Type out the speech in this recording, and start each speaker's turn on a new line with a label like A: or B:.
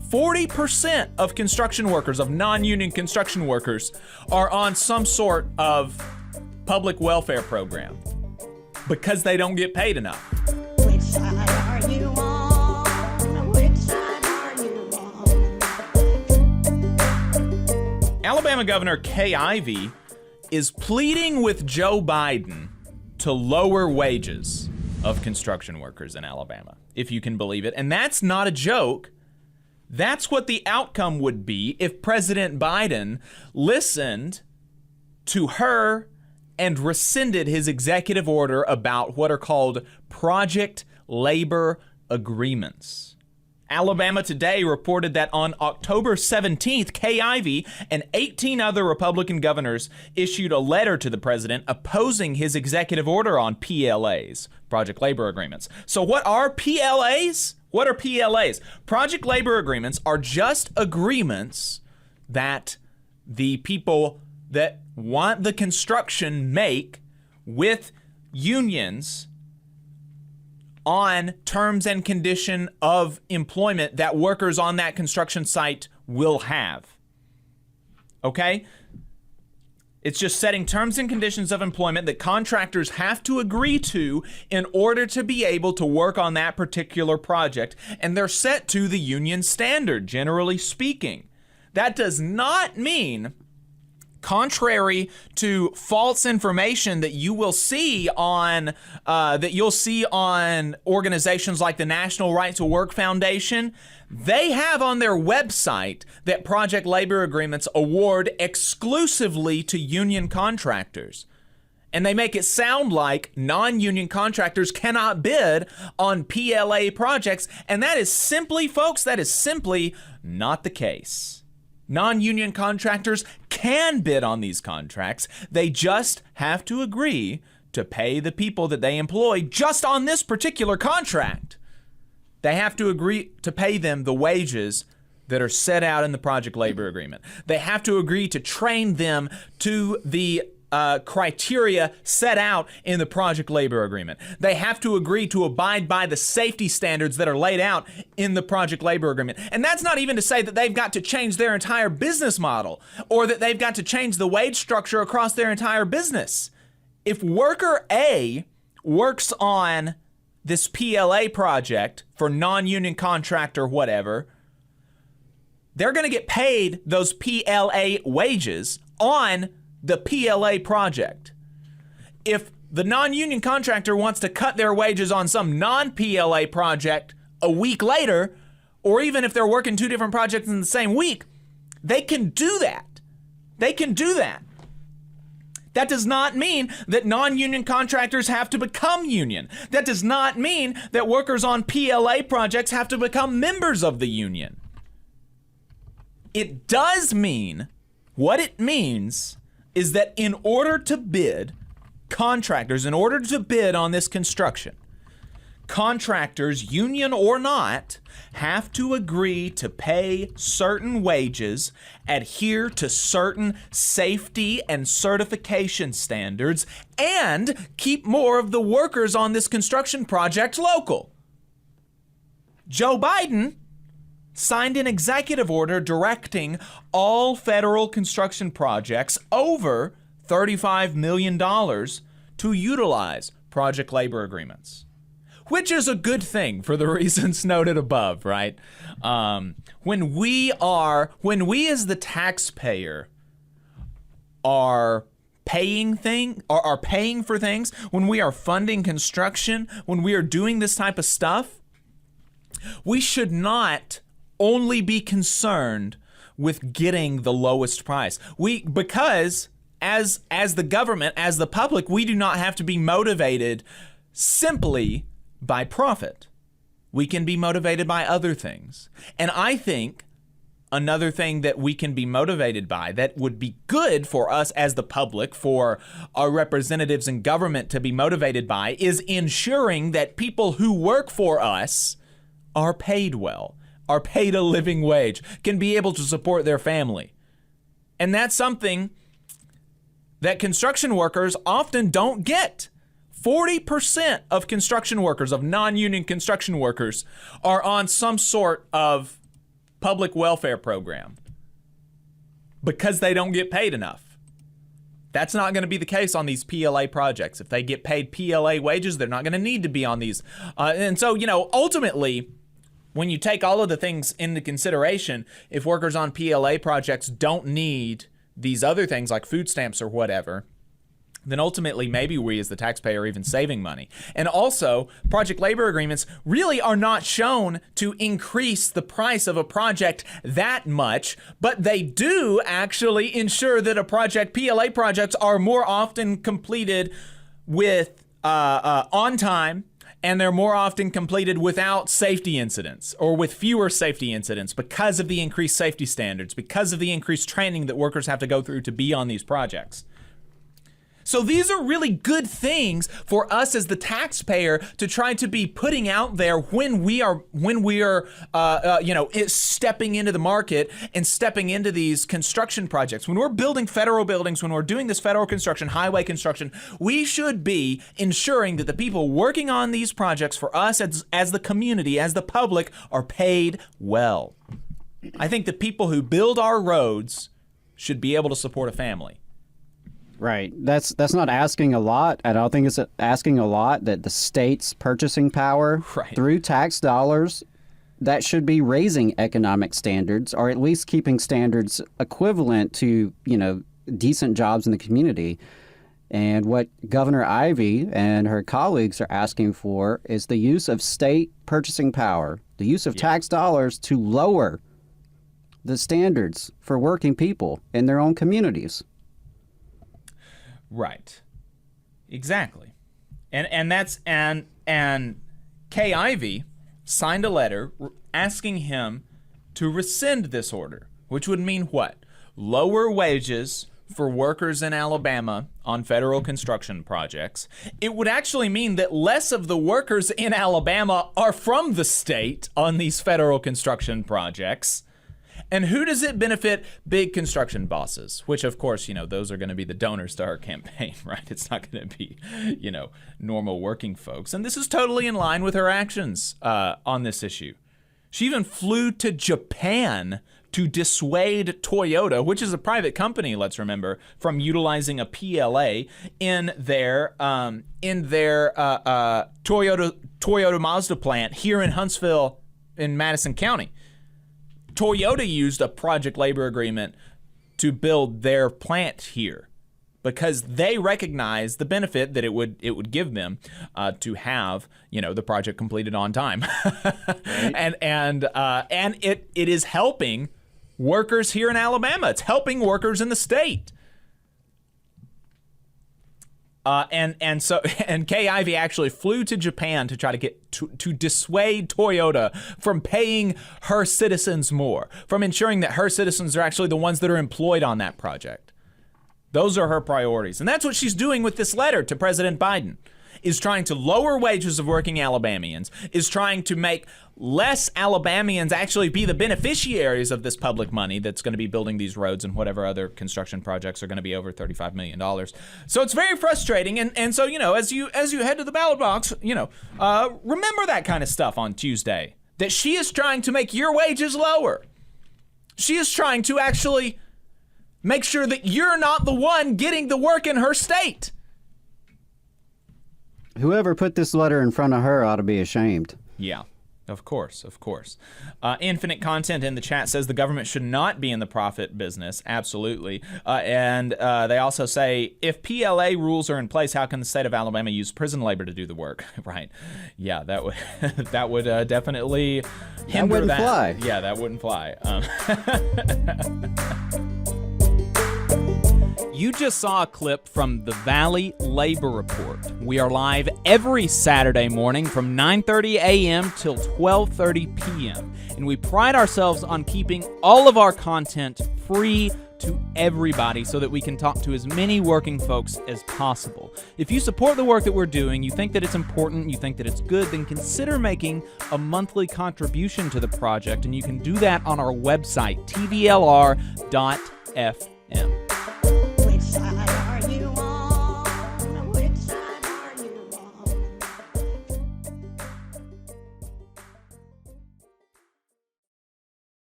A: 40% of construction workers, of non-union construction workers, are on some sort of public welfare program because they don't get paid enough.
B: Which side are you on? Which side are you on?
A: Alabama Governor Kay Ivey is pleading with Joe Biden to lower wages of construction workers in Alabama, if you can believe it. And that's not a joke. That's what the outcome would be if President Biden listened to her and rescinded his executive order about what are called project labor agreements. Alabama Today reported that on October 17th, Kay Ivey and 18 other Republican governors issued a letter to the president opposing his executive order on PLAs, project labor agreements. So what are PLAs? What are PLAs? Project labor agreements are just agreements that the people that want the construction make with unions on terms and condition of employment that workers on that construction site will have. Okay? It's just setting terms and conditions of employment that contractors have to agree to in order to be able to work on that particular project. And they're set to the union standard, generally speaking. That does not mean, contrary to false information that you will see on organizations like the National Right to Work Foundation, they have on their website that project labor agreements award exclusively to union contractors. And they make it sound like non-union contractors cannot bid on PLA projects. And that is simply, folks, that is simply not the case. Non-union contractors can bid on these contracts. They just have to agree to pay the people that they employ just on this particular contract. They have to agree to pay them the wages that are set out in the project labor agreement. They have to agree to train them to the criteria set out in the project labor agreement. They have to agree to abide by the safety standards that are laid out in the project labor agreement. And that's not even to say that they've got to change their entire business model or that they've got to change the wage structure across their entire business. If worker A works on this PLA project for non-union contract or whatever, they're going to get paid those PLA wages on the PLA project. If the non-union contractor wants to cut their wages on some non-PLA project a week later, or even if they're working two different projects in the same week, they can do that. They can do that. That does not mean that non-union contractors have to become union. That does not mean that workers on PLA projects have to become members of the union. It does mean, what it means is that in order to bid, contractors, in order to bid on this construction, contractors, union or not, have to agree to pay certain wages, adhere to certain safety and certification standards, and keep more of the workers on this construction project local. Joe Biden signed an executive order directing all federal construction projects over $35 million to utilize project labor agreements, which is a good thing for the reasons noted above, right? When we as the taxpayer are paying for things, when we are funding construction, when we are doing this type of stuff, we should not only be concerned with getting the lowest price. Because as the government, as the public, we do not have to be motivated simply by profit. We can be motivated by other things. And I think another thing that we can be motivated by that would be good for us as the public, for our representatives in government to be motivated by, is ensuring that people who work for us are paid well, are paid a living wage, can be able to support their family. And that's something that construction workers often don't get. 40% of construction workers, of non-union construction workers, are on some sort of public welfare program because they don't get paid enough. That's not going to be the case on these PLA projects. If they get paid PLA wages, they're not going to need to be on these. And so, ultimately, when you take all of the things into consideration, if workers on PLA projects don't need these other things like food stamps or whatever, then ultimately maybe we as the taxpayer are even saving money. And also, project labor agreements really are not shown to increase the price of a project that much, but they do actually ensure that PLA projects are more often completed with on time, and they're more often completed without safety incidents or with fewer safety incidents because of the increased safety standards, because of the increased training that workers have to go through to be on these projects. So these are really good things for us as the taxpayer to try to be putting out there when we are stepping into the market and stepping into these construction projects. When we're building federal buildings, when we're doing this federal construction, highway construction, we should be ensuring that the people working on these projects for us as the community, as the public, are paid well. I think the people who build our roads should be able to support a family.
C: Right. That's not asking a lot. I don't think it's asking a lot that the state's purchasing power through tax dollars, that should be raising economic standards, or at least keeping standards equivalent to, decent jobs in the community. And what Governor Ivey and her colleagues are asking for is the use of state purchasing power, the use of tax dollars to lower the standards for working people in their own communities.
A: Right. Exactly. And Kay Ivey signed a letter asking him to rescind this order, which would mean what? Lower wages for workers in Alabama on federal construction projects. It would actually mean that less of the workers in Alabama are from the state on these federal construction projects. And who does it benefit? Big construction bosses, which of course, those are going to be the donors to our campaign, right? It's not going to be, normal working folks. And this is totally in line with her actions on this issue. She even flew to Japan to dissuade Toyota, which is a private company, let's remember, from utilizing a PLA in their Toyota Mazda plant here in Huntsville in Madison County. Toyota used a project labor agreement to build their plant here because they recognize the benefit that it would give them to have the project completed on time, and it is helping workers here in Alabama. It's helping workers in the state. And Kay Ivey actually flew to Japan to try to get to dissuade Toyota from paying her citizens more, from ensuring that her citizens are actually the ones that are employed on that project. Those are her priorities. And that's what she's doing with this letter to President Biden, is trying to lower wages of working Alabamians, is trying to make less Alabamians actually be the beneficiaries of this public money that's going to be building these roads and whatever other construction projects are going to be over $35 million. So it's very frustrating. And so, as you head to the ballot box, remember that kind of stuff on Tuesday, that she is trying to make your wages lower. She is trying to actually make sure that you're not the one getting the work in her state.
C: Whoever put this letter in front of her ought to be ashamed.
A: Yeah, of course. Infinite Content in the chat says the government should not be in the profit business. Absolutely. And they also say, if PLA rules are in place, how can the state of Alabama use prison labor to do the work? Right. Yeah, that would that would definitely hinder that.
C: Fly.
A: Yeah, that wouldn't fly. You just saw a clip from the Valley Labor Report. We are live every Saturday morning from 9:30 a.m. till 12:30 p.m. And we pride ourselves on keeping all of our content free to everybody so that we can talk to as many working folks as possible. If you support the work that we're doing, you think that it's important, you think that it's good, then consider making a monthly contribution to the project, and you can do that on our website, tvlr.fm.